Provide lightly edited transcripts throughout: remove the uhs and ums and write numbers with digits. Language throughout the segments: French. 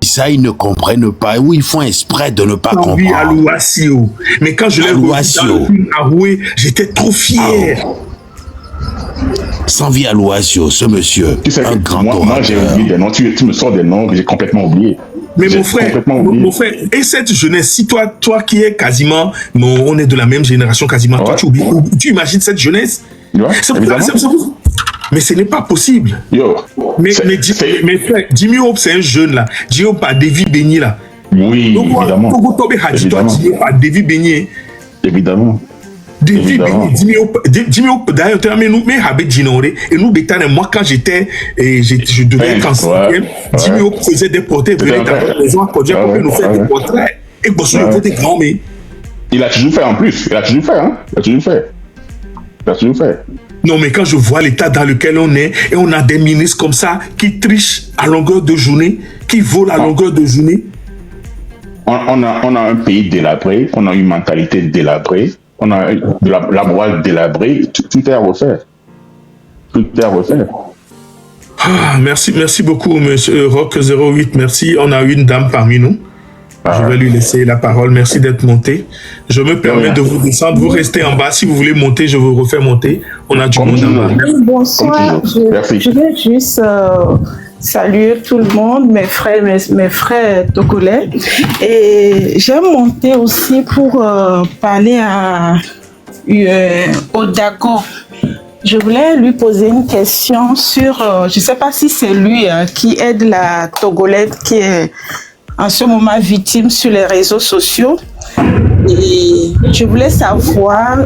Ça, ils ne comprennent pas. Ou ils font exprès de ne pas comprendre. Oui, à Louassio. Mais quand je l'ai revu dans le film Aroué, j'étais trop fier. Sans vie à Louassio, ce monsieur, tu sais, un grand moi j'ai oublié des noms. Tu me sors des noms que j'ai complètement oubliés. Mais mon frère, et cette jeunesse, si toi qui es quasiment, on est de la même génération quasiment, toi tu oublies, tu imagines cette jeunesse? Mais ce n'est pas possible. Mais frère, Jimmy Hope, c'est un jeune là. Jimmy Hope par David Beignet là. Oui, évidemment. David Beignet. Évidemment. Jimmy Hope, d'ailleurs, nous, mais Habit Ginoré, et nous, moi, quand je devais être en cinquième, Jimmy Hope faisait des portraits, venait dans la maison à Kodja pour nous faire des portraits. Et Bosson était grand, mais. Il a toujours fait en plus. Il a toujours fait. Non, mais quand je vois l'état dans lequel on est, et on a des ministres comme ça qui trichent à longueur de journée, qui volent à longueur de journée. On a un pays délabré, on a une mentalité délabrée. On a de la morale délabrée, tout est à refaire. Merci beaucoup, monsieur Rock 08, merci. On a une dame parmi nous. Je vais lui laisser la parole. Merci d'être monté. Je me permets de vous descendre. Vous restez en bas. Si vous voulez monter, je vous refais monter. On a du monde en bas. Bonsoir. Je vais juste saluer tout le monde, mes frères togolais. Et j'ai monté aussi pour parler à Odako. Je voulais lui poser une question sur, je ne sais pas si c'est lui qui aide la Togolaise qui est en ce moment victime sur les réseaux sociaux. Et je voulais savoir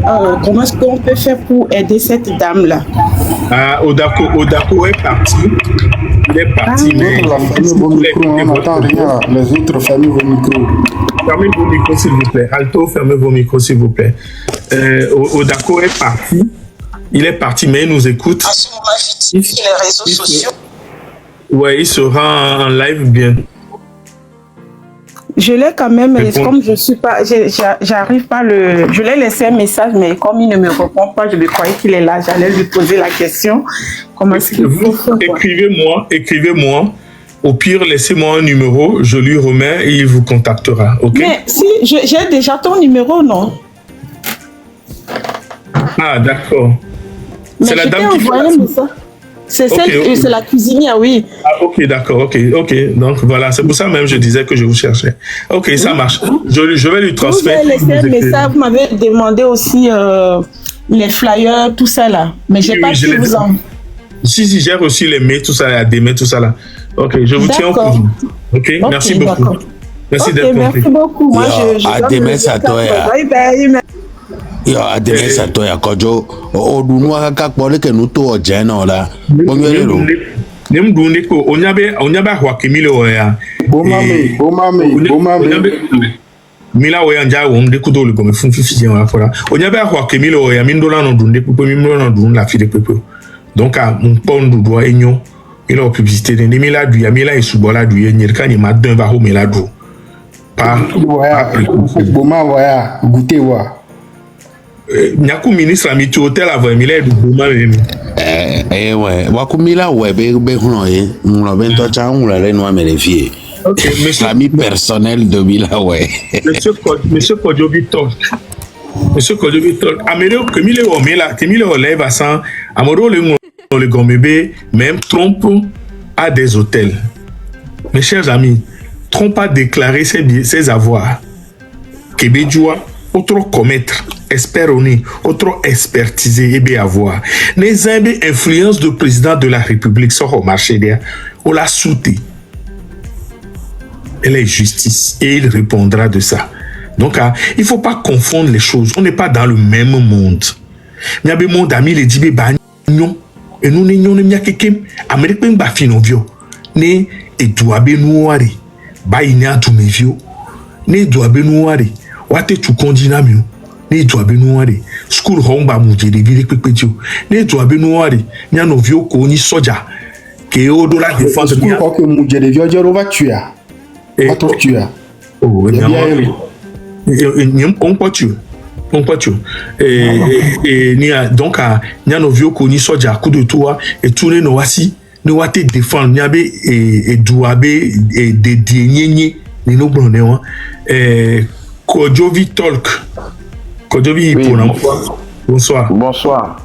comment est-ce qu'on peut faire pour aider cette dame-là. Odako est parti. Il est parti, mais... Fermez vos micros, on n'entend rien. Les autres, fermez vos micros. Fermez vos micros, s'il vous plaît. Alto, fermez vos micros, s'il vous plaît. Odako est parti. Il est parti, mais il nous écoute. En ce moment, victime sur les réseaux sociaux. Ouais, il sera en live bientôt. Je l'ai quand même, comme je suis pas, j'arrive pas je l'ai laissé un message, mais comme il ne me répond pas, je me croyais qu'il est là, j'allais lui poser la question. Comment est-ce qu'il faut faire? Écrivez-moi. Au pire, laissez-moi un numéro, je lui remets et il vous contactera. Ok? Mais si, j'ai déjà ton numéro, non? Ah, d'accord. C'est la dame qui fait ça. C'est la cuisinière, oui. Ah, ok, d'accord, ok. Donc voilà, c'est pour ça même que je disais que je vous cherchais. Ok, ça marche. Je vais lui transmettre. Vous avez laissé un message, vous m'avez demandé aussi les flyers, tout ça là. Mais j'ai pas pu vous en... Si, j'ai reçu les mails, tout ça, des mails, tout ça là. Ok, je vous tiens au courant. Ok, merci beaucoup. Merci d'être monté. Merci beaucoup. Moi, à demain, ça doit ademé sato ya kojo odunu aka kpole ke nuto ojeno la bonyere lo nemdunde ko onyabe hwa kemile oya bomame mila oya nja wonde kudo le gome fun fifi je wa fora onyabe hwa kemile oya mindola no dunde pepe mindola no dun la fi de pepe donc a mon pondu do enyo il a publicité de mila du ya mila isubola du yenyer kan ma dan ba ho mila du pa boma waya goûter wa Nyaku ministre amiti hôtel avant Emile du Bouma même. Ouais, wakumila ouais be huno ye, on ben to cha on la no amérifie. OK, monsieur l'ami personnel de Mila ouais. Monsieur Kodjobi Talk. Améré Kemile Omela, Kemile Olève à 100, Amoro le Gomebe même trompe à des hôtels. Mes chers amis, trompe à déclarer ses avoirs. Kebedjoua autre commettre, espérer, autre expertiser et bien avoir. Les influences du président de la République sont au marché derrière. On l'a souté. Elle est justice et il répondra de ça. Donc, il ne faut pas confondre les choses. On n'est pas dans le même monde. Il y a des mondes amis, les dibés bagnon. Et nous n'avons pas quelqu'un. Amérique n'est pas finovio. Ne edouabe nouari. Baïnia tumevio. Ne edouabe nouari. Wate tu kondina miu ne to abenuare school homba muje de vile pepejo ne to abenuare nya no vio ko ni soja ke o do la défense bien ko ke muje de vio jero va tuer va to tuer oh on peut tuer et ni donc nya no vio ko ni soja coup de toi et tourner no wasi ne wate défendre nyabe et douabe et dédié ni no blonde Kodjovi Talk. Kodjovi Oui. pour l'emploi. Bonsoir. Bonsoir.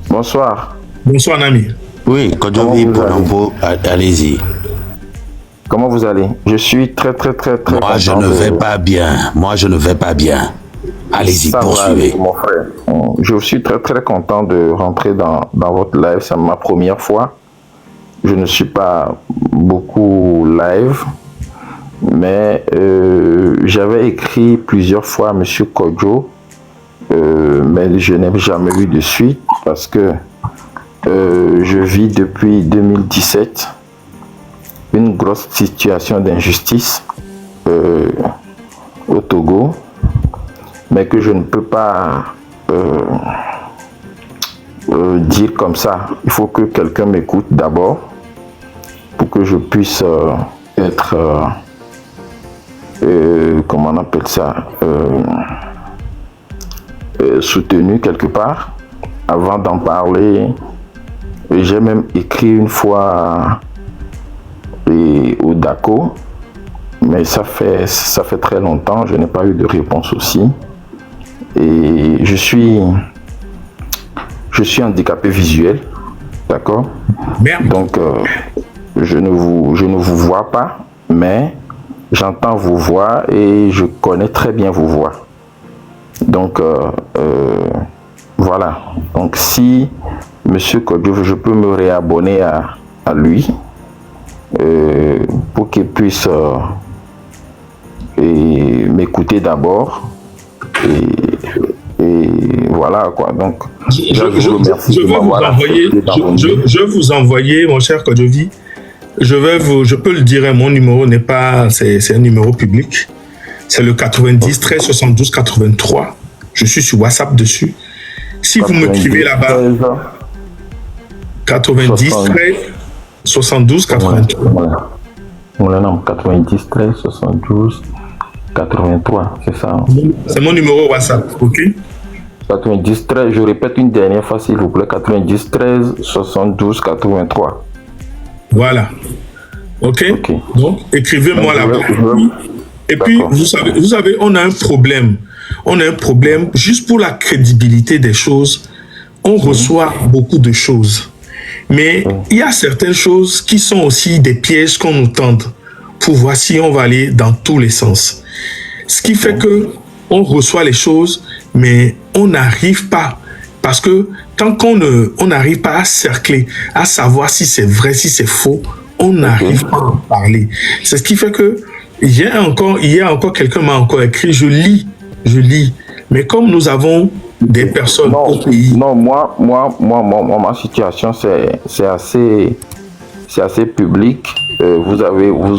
Bonsoir. Bonsoir Nami. Oui, Kodjovi pour allez-y. Comment vous allez? Je suis très Moi, je ne vais pas bien. Moi, je ne vais pas bien. Allez-y, Ça va, poursuivez. mon frère. Je suis très content de rentrer dans votre live. C'est ma première fois. Je ne suis pas beaucoup live, mais j'avais écrit plusieurs fois à M. Kodjo, mais je n'ai jamais eu de suite parce que je vis depuis 2017 une grosse situation d'injustice au Togo, mais que je ne peux pas dire comme ça. Il faut que quelqu'un m'écoute d'abord pour que je puisse être, comment on appelle ça, soutenu quelque part avant d'en parler. J'ai même écrit une fois au DACO, mais ça fait très longtemps, je n'ai pas eu de réponse aussi. Et je suis handicapé visuel, d'accord? Donc je ne vous vois pas, mais j'entends vos voix et je connais très bien vos voix. Donc voilà. Donc si Monsieur Kodjo, je peux me réabonner à lui pour qu'il puisse m'écouter d'abord et voilà quoi. Donc je vais vous envoyer, mon cher Kodjovi. Je peux le dire, mon numéro n'est pas, c'est un numéro public. C'est le 90 13 72 83. Je suis sur WhatsApp dessus. Si vous m'écrivez là-bas, 90 13 72 83. Voilà, non, 90 13 72 83, c'est ça. C'est mon numéro WhatsApp, ok? 90 13, je répète une dernière fois s'il vous plaît, 90 13 72 83. Voilà. Ok? Donc, écrivez-moi là-bas. Et puis, vous savez, on a un problème. On a un problème juste pour la crédibilité des choses. On reçoit beaucoup de choses. Mais il y a certaines choses qui sont aussi des pièges qu'on nous tente pour voir si on va aller dans tous les sens. Ce qui fait que on reçoit les choses, mais on n'arrive pas. Parce que tant qu'on n'arrive pas à cercler, à savoir si c'est vrai, si c'est faux, on n'arrive pas à en parler. C'est ce qui fait que hier encore quelqu'un m'a encore écrit, je lis. Mais comme nous avons des personnes au pays. Non, moi, ma situation, c'est assez public. Vous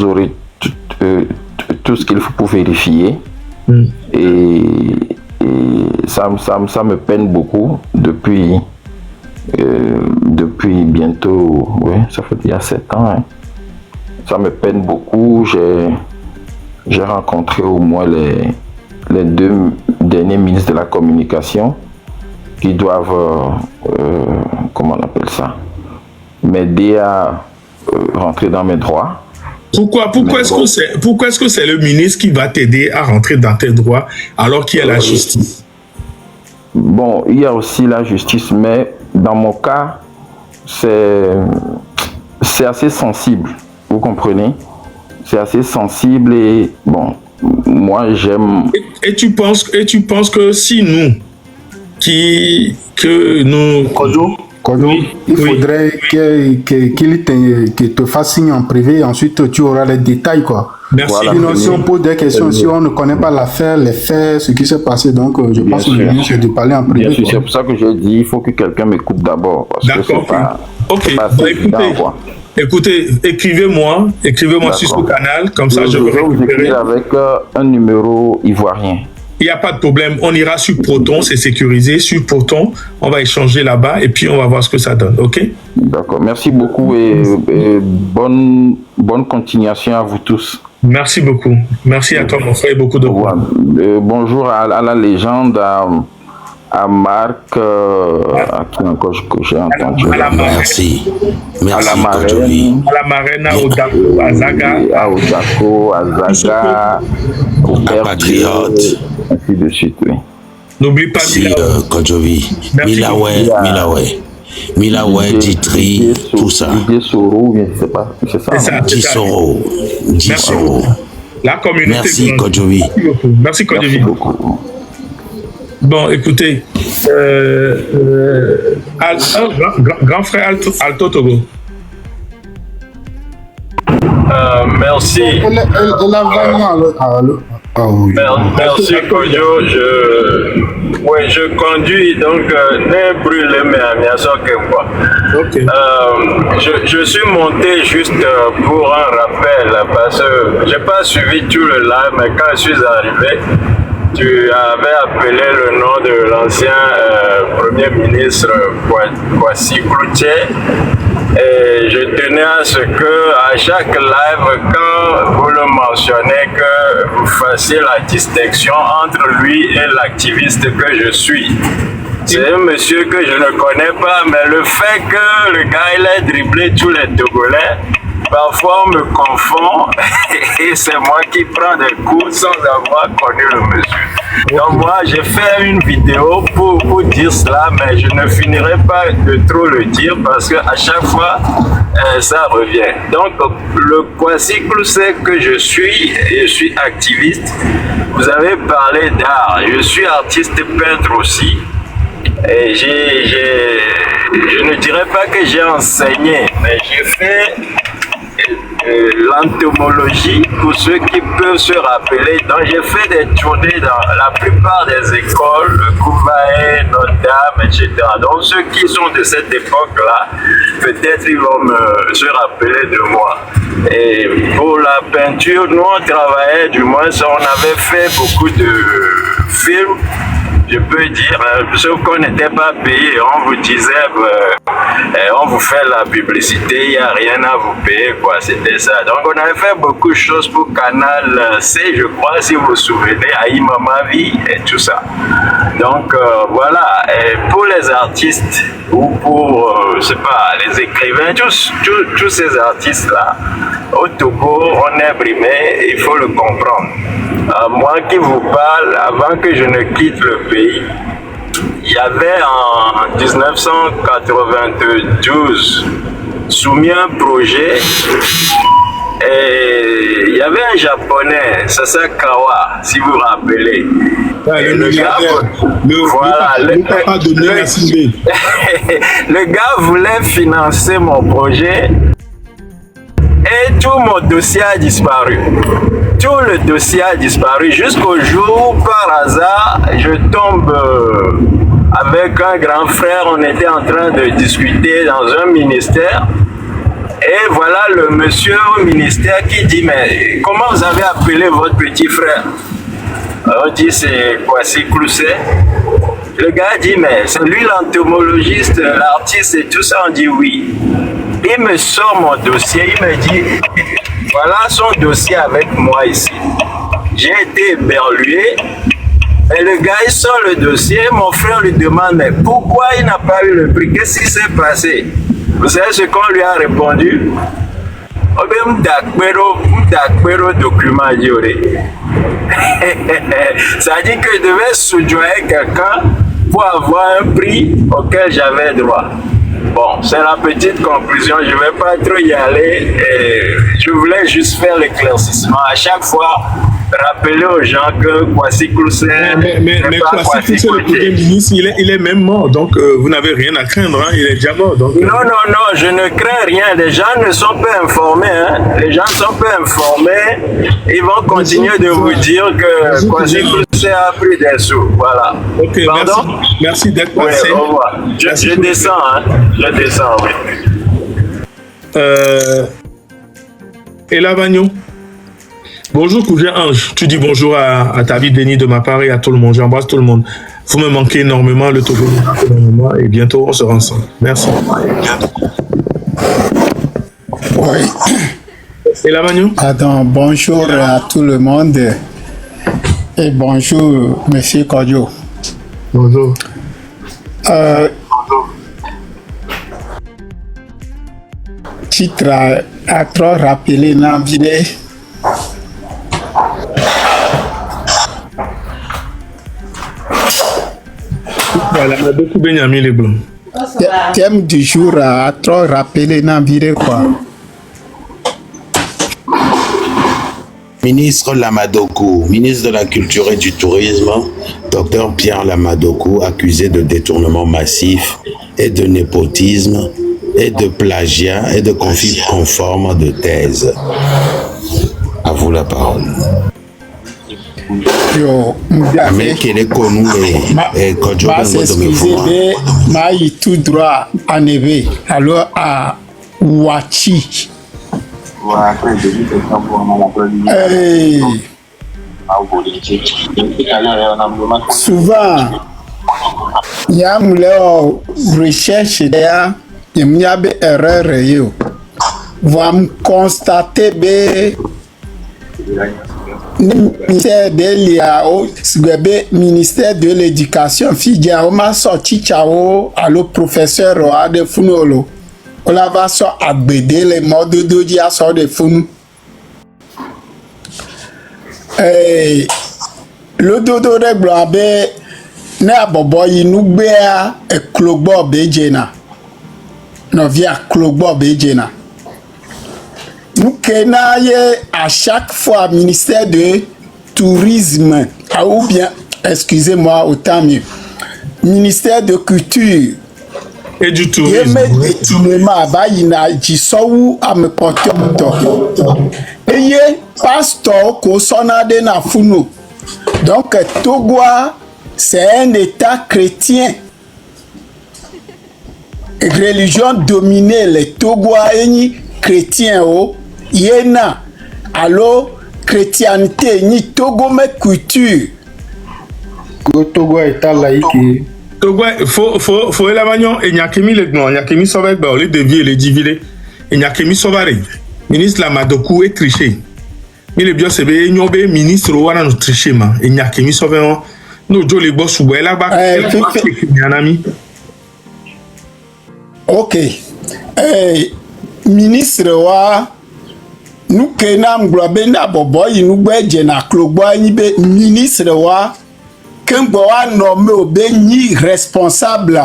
aurez tout ce qu'il faut pour vérifier. Et ça me peine beaucoup depuis bientôt, ça fait il y a 7 ans. Hein. Ça me peine beaucoup. J'ai rencontré au moins les 2 derniers ministres de la communication qui doivent, comment on appelle ça, m'aider à rentrer dans mes droits. Pourquoi est-ce que c'est le ministre qui va t'aider à rentrer dans tes droits alors qu'il y a la justice? Bon, il y a aussi la justice, mais dans mon cas, c'est assez sensible, vous comprenez? C'est assez sensible et bon, moi j'aime... Et tu penses que si Kodjo, il faudrait qu'il te fasse signe en privé et ensuite tu auras les détails quoi. Merci. Voilà. Sinon, si on pose des questions, si on ne connaît pas l'affaire, les faits, ce qui s'est passé, donc je pense que le mieux c'est de parler en privé. C'est pour ça que j'ai dit il faut que quelqu'un m'écoute d'abord. D'accord. Ok. Écoutez, écrivez-moi sur ce canal, comme ça je vais vous écrire avec un numéro ivoirien. Il n'y a pas de problème, on ira sur Proton, c'est sécurisé. Sur Proton, on va échanger là-bas et puis on va voir ce que ça donne, ok? D'accord, merci beaucoup et bonne continuation à vous tous. Merci beaucoup. Merci à toi, mon frère, et beaucoup de bonjour à la légende, à à Marc, à qui encore que j'ai entendu. Merci. À la Merci, marraine, Kodjovi. À la marraine, à Odako, à Zaga. à Odako, à Zaga, au À Père Patriote. Dieu, ainsi de suite, oui. N'oublie pas Merci, Mila. Kodjovi. Merci Milaway, Ditri, tout ça. Didier Soro, bien, c'est pas, c'est ça. C'est ça. Jisoro. La communauté. Merci, grande. Kodjovi. Merci beaucoup. Merci, Kodjovi. Merci beaucoup. Bon, écoutez, grand frère Alto Togo. Merci. Elle a vraiment... Merci Kodjo. Je conduis donc ne brûle mais à Miaso que quoi. Ok. Je suis monté juste pour un rappel parce que j'ai pas suivi tout le live, mais quand je suis arrivé, tu avais appelé le nom de l'ancien Premier ministre Kwasi Cloutier. Et je tenais à ce que à chaque live, quand vous le mentionnez, que vous fassiez la distinction entre lui et l'activiste que je suis. C'est un monsieur que je ne connais pas, mais le fait que le gars il ait dribblé tous les Togolais, parfois on me confond et c'est moi qui prends des coups sans avoir connu le monsieur. Donc moi j'ai fait une vidéo pour dire cela, mais je ne finirai pas de trop le dire parce que à chaque fois ça revient. Donc le Kwasi Cloutier que je suis activiste. Vous avez parlé d'art, je suis artiste peintre aussi. Et je ne dirais pas que j'ai enseigné, mais j'ai fait l'entomologie pour ceux qui peuvent se rappeler. Donc j'ai fait des tournées dans la plupart des écoles, Kouvaé, Notre-Dame, etc. Donc ceux qui sont de cette époque-là, peut-être ils vont se rappeler de moi. Et pour la peinture, nous on travaillait, du moins on avait fait beaucoup de films. Je peux dire, sauf qu'on n'était pas payé, on vous disait, on vous fait la publicité, il n'y a rien à vous payer, quoi, c'était ça. Donc on avait fait beaucoup de choses pour Canal C, je crois, si vous vous souvenez, Aïe Mama Vie et tout ça. Donc voilà, et pour les artistes ou pour, je sais pas, les écrivains, tous ces artistes-là, au Togo, on est brimé, il faut le comprendre. Moi qui vous parle, avant que je ne quitte le pays, il y avait en 1992 soumis un projet et il y avait un japonais, Sasakawa, si vous vous rappelez. Le gars voulait financer mon projet. Et tout mon dossier a disparu. Tout le dossier a disparu jusqu'au jour où, par hasard, je tombe avec un grand frère. On était en train de discuter dans un ministère. Et voilà le monsieur au ministère qui dit, mais comment vous avez appelé votre petit frère? On dit, c'est Kwasi Cloutier. Le gars dit, mais c'est lui l'entomologiste, l'artiste et tout ça. On dit oui. Il me sort mon dossier, il me dit, voilà son dossier avec moi ici. J'ai été éberlué, et le gars il sort le dossier, mon frère lui demande, mais pourquoi il n'a pas eu le prix? Qu'est-ce qui s'est passé? Vous savez ce qu'on lui a répondu? Document ça dit que je devais soudoyer quelqu'un pour avoir un prix auquel j'avais droit. Bon, c'est la petite conclusion, je ne vais pas trop y aller. Je voulais juste faire l'éclaircissement. À chaque fois, rappeler aux gens que Kwasi Cloutier mais Kwasi Cloutier, le Premier ministre, il est même mort. Donc, vous n'avez rien à craindre. Hein, il est déjà mort. Donc, non, je ne crains rien. Les gens ne sont pas informés. Hein. Les gens ne sont pas informés. Ils vont continuer de vous dire que Kwasi Cloutier a pris des sous. Voilà. Ok, pardon? Merci d'être passé. Oui, au revoir. Je descends. Hein. Je descends, oui. Et là, Vagnon. Bonjour, cousin Ange. Tu dis bonjour à David Denis de ma part et à tout le monde. J'embrasse tout le monde. Vous me manquez énormément, le Togo énormément, et bientôt on sera ensemble. Merci. Oui. Et là, Manu? Attends, bonjour à tout le monde et bonjour, monsieur Kodjo. Bonjour. Titre à trop rappelé dans la vidéo. Voilà, on a beaucoup Benjamin Leblanc. Thème du jour à trop rappelé dans la vidéo quoi. Ministre Lamadokou, ministre de la Culture et du Tourisme, Dr Pierre Lamadokou, accusé de détournement massif et de népotisme et de plagiat et de conflit conforme de thèse. À vous la parole. Yo, Mais qu'il est connu et quand je vais s'excuser, m'a eu tout droit à Neve, alors à Ouachi. Hey. Souvent, il y a une recherche derrière, il y a des erreurs. Vous constatez que ministère de ministère de l'éducation Fidja on m'a sorti ciao allo professeur de funolo on la va so agbede les modes de dia so de funu le dodo de globe na bobo inu gbe a klogbo bejena no via klogbo bejena. Nous kenaye à chaque fois ministère de tourisme ou bien excusez-moi autant mieux ministère de culture et du tourisme détournement ba ina jisowu amepoto eye pasteur ko sonade na funu donc Togo c'est un état chrétien religion dominée les Togois chrétien o yena allo chrétienté ni Togo me culture Togo est laïque. Togo faut la magnon et nyakemi le gnon nyakemi sauve ba le devier le divile et nyakemi sauvare ministre Lamadokou est triché mais le bio c'est be nyobe ministre wana no triché ma et nyakemi sauve no joli boss ou la ba nyanami. OK ministre wa nous kenam globe na bobo inu gbeje na klogbo anyi be ministre wa kengbo wa nommé obe ni responsable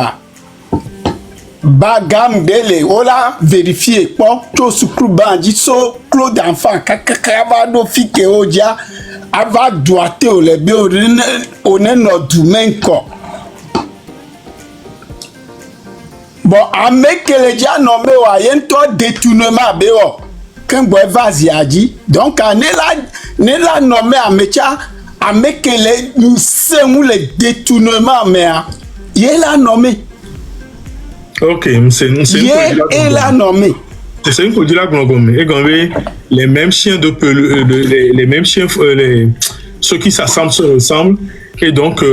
bagam dele ola vérifier po to sukru banji so clos d'enfant kakaka va do fike oja ava doite o le be one no dumenko. Bon, amekele dia nommé wa yento détournement beo quand boy vazi a dit donc ne la nommé amecha amekele c'est le détournement mais il a nommé. OK, c'est il a nommé. C'est une codila gongomé et gongomé les mêmes chiens les mêmes chiens ceux qui s'assemblent se ressemblent et donc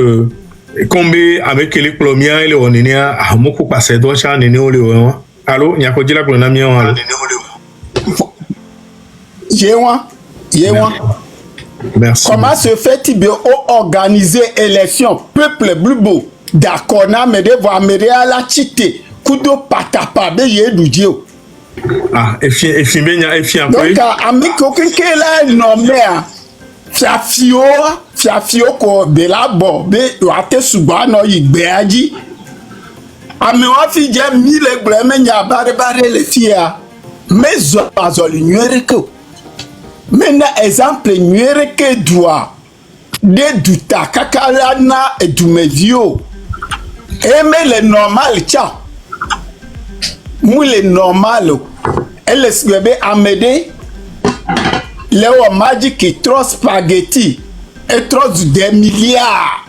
combé avec les plomiens et les onenia à moko passer droit chan nene ole o allo nyako dila ko na mion allo yewa merci. Comment se fait-il de organiser élection peuple blubo d'accord na me de voir me la chité kudo patapa be yedudio et fi donc amiko kekela nommé fiafio ko de la bo be wate suba no igbe aji ami wa fi je mi le gbre me nya bare le fia mezo azoli nyereke mena exemple nyereke doa de duta kakala na edumevio eme le normal cha mu le normal elle se be amede Léo Magic trop spaghetti et trop des milliards.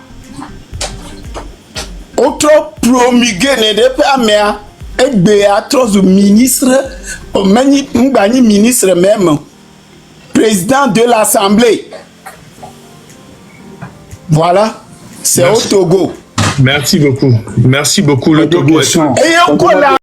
Autre promulgué ne de pas mais et béa trop ministre au mani ministre même président de l'Assemblée. Voilà, c'est au Togo. Merci beaucoup le Togo. Et